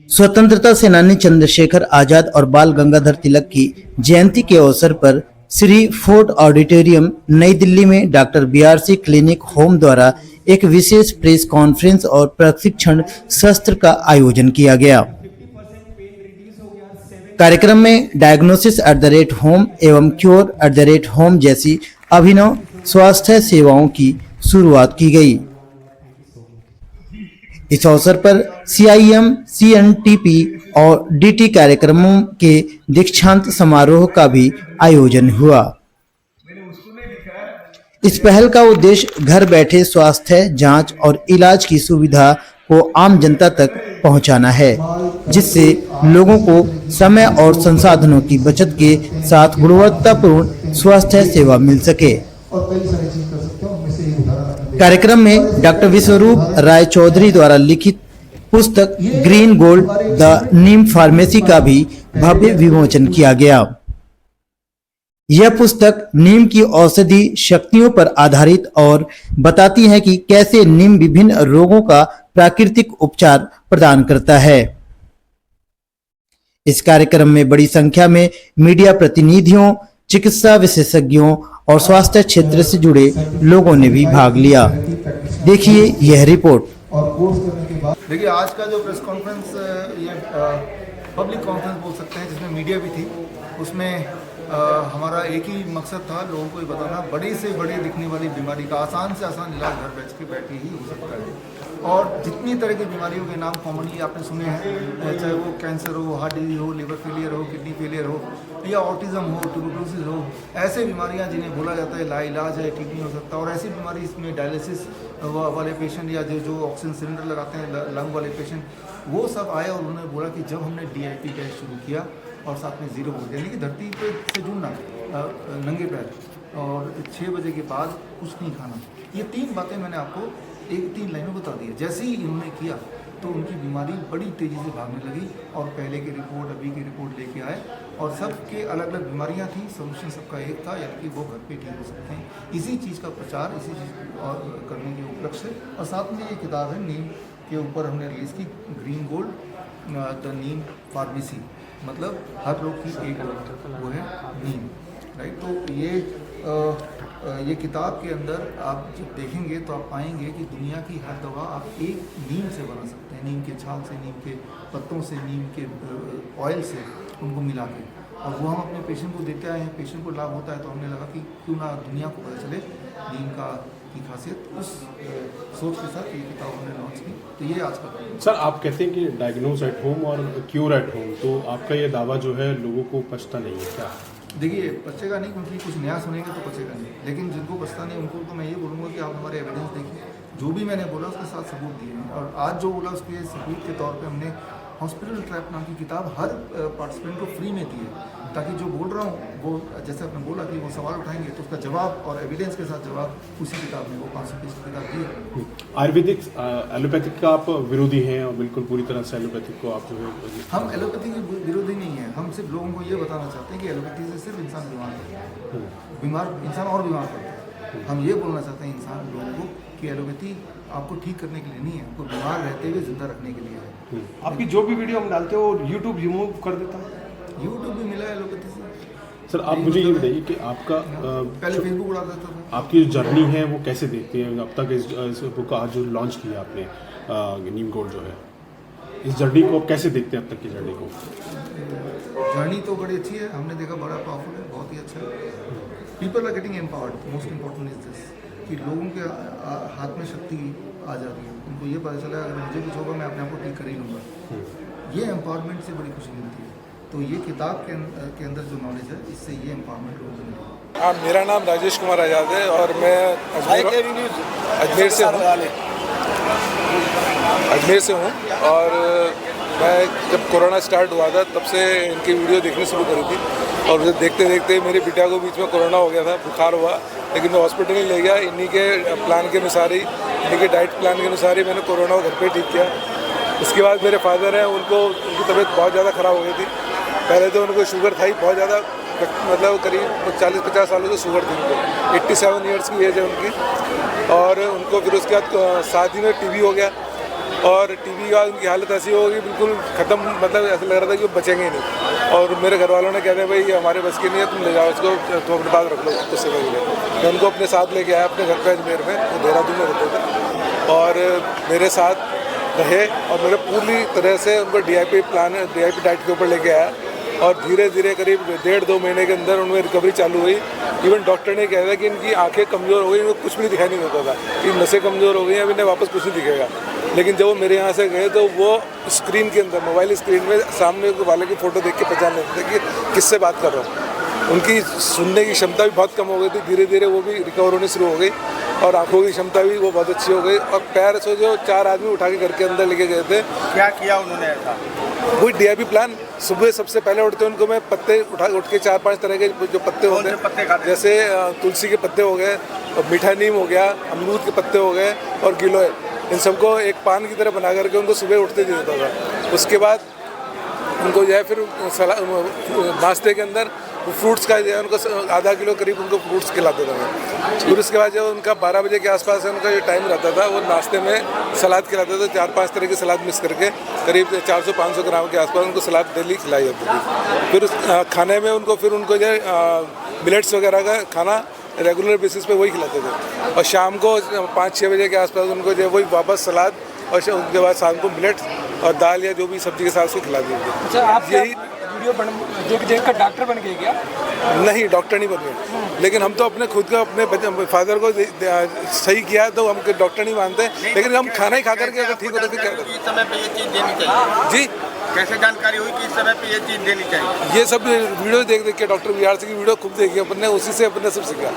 स्वतंत्रता सेनानी चंद्रशेखर आजाद और बाल गंगाधर तिलक की जयंती के अवसर पर श्री फोर्ट ऑडिटोरियम नई दिल्ली में डॉक्टर बीआरसी क्लिनिक होम द्वारा एक विशेष प्रेस कॉन्फ्रेंस और प्रशिक्षण सत्र का आयोजन किया गया। कार्यक्रम में डायग्नोसिस @होम एवं क्योर @होम जैसी अभिनव स्वास्थ्य सेवाओं की शुरुआत की गई। इस अवसर पर CIM, CNTP और DT कार्यक्रमों के दीक्षांत समारोह का भी आयोजन हुआ। इस पहल का उद्देश्य घर बैठे स्वास्थ्य जांच और इलाज की सुविधा को आम जनता तक पहुंचाना है, जिससे लोगों को समय और संसाधनों की बचत के साथ गुणवत्तापूर्ण स्वास्थ्य सेवा मिल सके। कार्यक्रम में डॉक्टर विश्वरूप राय चौधरी द्वारा लिखित पुस्तक green gold the Neem pharmacy का भी भव्य विमोचन किया गया। यह पुस्तक नीम की औषधि शक्तियों पर आधारित और बताती है कि कैसे नीम विभिन्न रोगों का प्राकृतिक उपचार प्रदान करता है। इस कार्यक्रम में बड़ी संख्या में मीडिया प्रतिनिधियों, चिकित्सा विशेषज्ञों और स्वास्थ्य क्षेत्र से जुड़े लोगों ने भी भाग लिया। देखिए यह रिपोर्ट। देखिए, आज का जो प्रेस कॉन्फ्रेंस ये पब्लिक कॉन्फ्रेंस बोल सकते हैं, जिसमें मीडिया भी थी। उसमें हमारा एक ही मकसद था, लोगों को ये बताना बड़ी से बड़ी दिखने वाली बीमारी का आसान से आसान इलाज घर बैठ के ही हो सकता है। और जितनी तरह की बीमारियों के नाम कॉमनली आपने सुने हैं, चाहे वो कैंसर हो, हार्ट डिजीज हो, लिवर फेलियर हो, किडनी फेलियर हो या ऑटिज्म हो, ट्यूबरकुलोसिस हो, ऐसे बीमारियां जिन्हें बोला जाता है लाइलाज है, ठीक नहीं हो सकता। और ऐसी बीमारी इसमें डायलिसिस वाले पेशेंट या जो ऑक्सीजन सिलेंडर लगाते हैं लंग वाले पेशेंट, वो सब आए और उन्होंने बोला कि जब हमने DIP टेस्ट शुरू किया और साथ में जीरो बोल दिया, यानी कि धरती पे से जुड़ना, नंगे पैर और 6 बजे के बाद कुछ नहीं खाना, ये 3 बातें मैंने आपको 3 लाइनों बता दी है। जैसे ही इन्होंने किया तो उनकी बीमारी बड़ी तेज़ी से भागने लगी और पहले की रिपोर्ट अभी की रिपोर्ट लेके आए और सबके अलग अलग बीमारियां थी, सोल्यूशन सबका एक था, यानी कि वो घर पे ठीक हो सकते हैं। इसी चीज़ का प्रचार, इसी चीज़ और करने के उपलक्ष्य से, और साथ में ये किताब है नीम के ऊपर हमने रिलीज़ की, green gold the Neem pharmacy, मतलब हर रोग की एक वो है नीम, राइट। तो ये किताब के अंदर आप जब देखेंगे तो आप पाएंगे कि दुनिया की हर दवा आप एक नीम से बना सकते हैं, नीम के छाल से, नीम के पत्तों से, नीम के ऑयल से, उनको मिला के, और वो हम अपने पेशेंट को देते आए हैं। पेशेंट को लाभ होता है, तो हमने लगा कि क्यों ना दुनिया को पता चले नीम की खासियत। उस सोच के साथ ये किताब हमने लॉन्च की। तो ये आज का सर, आप कहते हैं कि डायग्नोज एट होम और क्योर एट होम, तो आपका ये दावा जो है लोगों को पछता नहीं है क्या? देखिए, पचेगा नहीं, क्योंकि कुछ नया सुनेंगे तो पचेगा नहीं, लेकिन जिनको पछता नहीं उनको तो मैं ये बोलूँगा कि आप हमारे एविडेंस देखिए, जो भी मैंने बोला उसके साथ सबूत दिए हैं। और आज जो बोला उसके सबूत के तौर पे हमने हॉस्पिटल ट्रैप नाम की किताब हर पार्टिसिपेंट को फ्री में दी है, ताकि जो बोल रहा हूँ वो, जैसे आपने बोला कि वो सवाल उठाएंगे तो उसका जवाब और एविडेंस के साथ जवाब उसी किताब में, वो 500 पेज की किताब दी है। आयुर्वेदिक एलोपैथिक का आप विरोधी हैं और बिल्कुल पूरी तरह से एलोपैथिक को आप जो है? हम एलोपैथी के विरोधी नहीं है, हम सिर्फ लोगों को ये बताना चाहते हैं कि एलोपैथी से सिर्फ इंसान बीमार पड़ता है, इंसान और बीमार पड़ता है। हम ये बोलना चाहते हैं इंसान लोगों को कि एलोपैथी आपको ठीक करने के लिए नहीं है, आपको बीमार रहते हुए जिंदा रखने के लिए है। आपकी जो भी वीडियो हम डालते हो YouTube रिमूव कर देता है। YouTube भी मिला है एलोपैथी से। सर, आप मुझे ये बताइए कि आपका पहले फेसबुक उड़ा देता था। आपकी जो जर्नी है वो कैसे देखते हैं अब तक? इस बुक आज जो लॉन्च किया आपने, नीम गोल्ड जो है, इस जर्नी को आप कैसे देखते हैं अब तक की जर्नी को? जर्नी तो बड़ी अच्छी है, हमने देखा बड़ा पावरफुल है, बहुत ही अच्छा है। People are getting empowered, most important is this, कि लोगों के हाथ में शक्ति आ जा रही है, उनको ये पता चला अगर मुझे कुछ होगा मैं अपने आप को ठीक कर ही लूँगा। ये एम्पावरमेंट से बड़ी खुशी मिलती है। तो ये किताब के अंदर जो नॉलेज है, इससे ये एम्पावरमेंट लोगों को मिलेगा। हाँ, मेरा नाम राजेश कुमार आज़ाद है और मैं अजमेर से हूँ। और मैं जब कोरोना स्टार्ट हुआ था तब से इनकी वीडियो देखनी शुरू करी थी, और मुझे देखते देखते मेरे बेटा को बीच में कोरोना हो गया था, बुखार हुआ, लेकिन मैं हॉस्पिटल नहीं ले गया। इन्हीं के प्लान के अनुसार ही, इन्हीं के डाइट प्लान के अनुसार ही मैंने कोरोना को घर पे ठीक किया। उसके बाद मेरे फादर हैं, उनकी तबीयत बहुत ज़्यादा ख़राब हो गई थी। पहले तो उनको शुगर था ही बहुत ज़्यादा, मतलब करीब 40-50 सालों से शुगर थी उनको, 87 ईयर्स की एज है उनकी। और उनको फिर उसके बाद शादी में TB हो गया, और टीबी के बाद उनकी हालत ऐसी होगी बिल्कुल ख़त्म, मतलब ऐसा लग रहा था कि वो बचेंगे ही नहीं। और मेरे घर वालों ने कहते भाई ये हमारे बस की नहीं है, तुम ले जाओ इसको, तुम अपने पास रख लो उससे पहले। मैं उनको अपने साथ लेके आया अपने घर पे अजमेर में, वो देहरादून में रहते थे, और मेरे साथ रहे और मेरे पूरी तरह से उनको DIP डाइट के ऊपर लेके आया। और धीरे धीरे करीब 1.5-2 महीने के अंदर उनमें रिकवरी चालू हुई। इवन डॉक्टर ने कहा था कि इनकी आंखें कमज़ोर हो गई, इनको कुछ भी दिखाई नहीं देता था, कि नसें कमज़ोर हो गई हैं, अब इन्हें वापस कुछ नहीं दिखेगा। लेकिन जब वो मेरे यहाँ से गए तो वो स्क्रीन के अंदर, मोबाइल स्क्रीन में सामने वाले की फ़ोटो देख के पहचान लेते थे कि किससे बात कर रहा हूँ। उनकी सुनने की क्षमता भी बहुत कम हो गई थी, धीरे धीरे वो भी रिकवर होनी शुरू हो गई, और आंखों की क्षमता भी वो बहुत अच्छी हो गई। और पैर से जो 4 आदमी उठा के घर के अंदर लेके गए थे। क्या किया उन्होंने ऐसा? वही DIP प्लान, सुबह सबसे पहले उठते उनको मैं पत्ते उठ के 4-5 तरह के जो पत्ते होते हैं, जैसे तुलसी के पत्ते हो गए, मीठा नीम हो गया, अमरूद के पत्ते हो गए और गिलोय, इन सबको एक पान की तरह बना करके उनको सुबह उठते दे देता था। उसके बाद उनको जो है फिर नाश्ते के अंदर फ्रूट्स का जो है उनको आधा किलो करीब उनको फ्रूट्स खिलाता था मैं। फिर उसके बाद जब उनका 12 बजे के आसपास उनका जो टाइम रहता था, वो नाश्ते में सलाद खिलाते थे, 4-5 तरह की सलाद मिक्स करके करीब 400-500 ग्राम के आसपास उनको सलाद डेली खिलाई जाती थी। फिर उस खाने में उनको जो है मिलेट्स वगैरह का खाना रेगुलर बेसिस पे वही खिलाते थे। और शाम को 5-6 बजे के आसपास उनको जो है वही वापस सलाद, और उसके बाद शाम को मिलेट्स और दाल या जो भी सब्जी के साथ उसको खिला दी थी। अच्छा, आप यही देख देख कर डॉक्टर बन गए क्या? नहीं, डॉक्टर नहीं बन गए, लेकिन हम तो अपने खुद को अपने फादर को सही किया तो हम डॉक्टर नहीं मानते, लेकिन हम खाना ही खा करके अगर ठीक होता तो क्या करते। इस समय पे ये चीज़ देनी चाहिए जी, कैसे जानकारी हुई कि इस समय पे ये चीज़ देनी चाहिए? ये सब वीडियो देख के डॉक्टर VRC की वीडियो खूब देखी अपन ने, उसी से अपन ने सब सीखा।